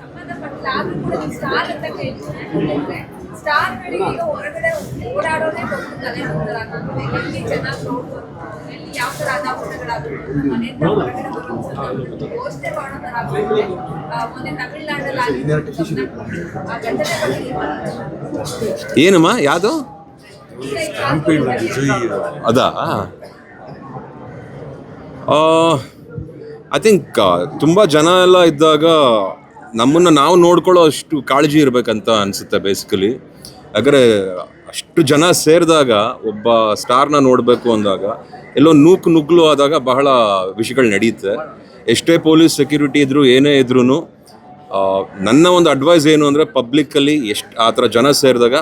ಸಂಬಂಧಪಟ್ಟಿಲ್ಲ ಆದ್ರೂ ಕೂಡ ನೀವು ಸ್ಟಾರ್ ಅಂತ ಕೇಳ್ತಿದ್ರೆ ಸ್ಟಾರ್ಗಳಿಗೆ ಈಗ ಹೊರಗಡೆ ಓಡಾಡೋದೇ ದೊಡ್ಡ ತಲೆನೋವುಗಳಾಗುತ್ತೆ. ಎಲ್ಲಿ ಜನ ನೋಡ್ಬೋದು, ಎಲ್ಲಿ ಯಾವ ಥರ ಅನಾಹುತಗಳಾಗುತ್ತೆ, ಮನೆಯಿಂದ ಹೊರಗಡೆ ಬರೋದು ಯೋಚನೆ ಮಾಡೋ ಥರ ಆಗುತ್ತೆ. ಮೊನ್ನೆ ತಮಿಳ್ನಾಡಲ್ಲಿ ಆ ಘಟನೆ ಬಗ್ಗೆ ಏನಮ್ಮ ಯಾವುದು ಅದಾ? ಐ ಥಿಂಕ್ ತುಂಬ ಜನ ಎಲ್ಲ ಇದ್ದಾಗ ನಮ್ಮನ್ನು ನಾವು ನೋಡ್ಕೊಳ್ಳೋ ಅಷ್ಟು ಕಾಳಜಿ ಇರಬೇಕಂತ ಅನಿಸುತ್ತೆ ಬೇಸಿಕಲಿ. ಯಾಕಂದರೆ ಅಷ್ಟು ಜನ ಸೇರಿದಾಗ ಒಬ್ಬ ಸ್ಟಾರ್ನ ನೋಡಬೇಕು ಅಂದಾಗ ಎಲ್ಲೋ ನುಗ್ಗಲು ಆದಾಗ ಬಹಳ ವಿಷಯಗಳು ನಡೆಯುತ್ತೆ. ಎಷ್ಟೇ ಪೊಲೀಸ್ ಸೆಕ್ಯೂರಿಟಿ ಇದ್ದರೂ ಏನೇ ಇದ್ರೂ ನನ್ನ ಒಂದು ಅಡ್ವೈಸ್ ಏನು ಅಂದರೆ ಪಬ್ಲಿಕ್ಕಲ್ಲಿ ಆ ಥರ ಜನ ಸೇರಿದಾಗ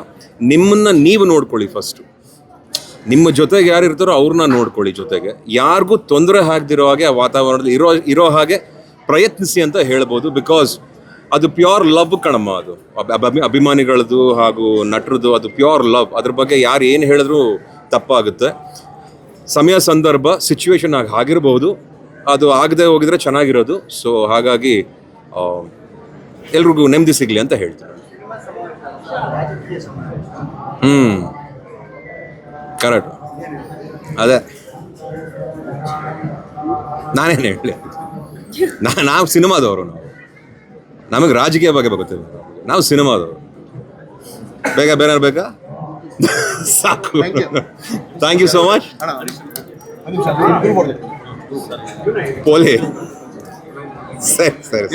ನಿಮ್ಮನ್ನು ನೀವು ನೋಡ್ಕೊಳ್ಳಿ. ಫಸ್ಟು ನಿಮ್ಮ ಜೊತೆಗೆ ಯಾರು ಇರ್ತಾರೋ ಅವ್ರನ್ನ ನೋಡ್ಕೊಳ್ಳಿ. ಜೊತೆಗೆ ಯಾರಿಗೂ ತೊಂದರೆ ಆಗದಿರೋ ಹಾಗೆ ಆ ವಾತಾವರಣದಲ್ಲಿ ಇರೋ ಹಾಗೆ ಪ್ರಯತ್ನಿಸಿ ಅಂತ ಹೇಳ್ಬೋದು. ಬಿಕಾಸ್ ಅದು ಪ್ಯೂರ್ ಲವ್ ಕಣಮ್ಮ. ಅದು ಅಭಿಮಾನಿಗಳದ್ದು ಹಾಗೂ ನಟರದು ಅದು ಪ್ಯೂರ್ ಲವ್. ಅದ್ರ ಬಗ್ಗೆ ಯಾರು ಏನು ಹೇಳಿದ್ರೂ ತಪ್ಪಾಗುತ್ತೆ. ಸಮಯ ಸಂದರ್ಭ ಸಿಚುವೇಶನ್ ಆಗಿರ್ಬೋದು, ಅದು ಆಗದೆ ಹೋಗಿದ್ರೆ ಚೆನ್ನಾಗಿರೋದು. ಸೊ ಹಾಗಾಗಿ ಎಲ್ರಿಗೂ ನೆಮ್ಮದಿ ಸಿಗಲಿ ಅಂತ ಹೇಳ್ತೀನಿ. ಕರೆಕ್ಟ್. ಅದೇ ನಾನೇನು ಹೇಳಿ, ನಾವು ಸಿನಿಮಾದವರು. ನಮಗೆ ರಾಜಕೀಯ ಬಗ್ಗೆ ಗೊತ್ತಿಲ್ಲ, ನಾವು ಸಿನಿಮಾದವರು. ಬೇರೆ ಬೇಕಾ? ಸಾಕು. Thank you so much. ಪೋಲಿ ಸರಿ.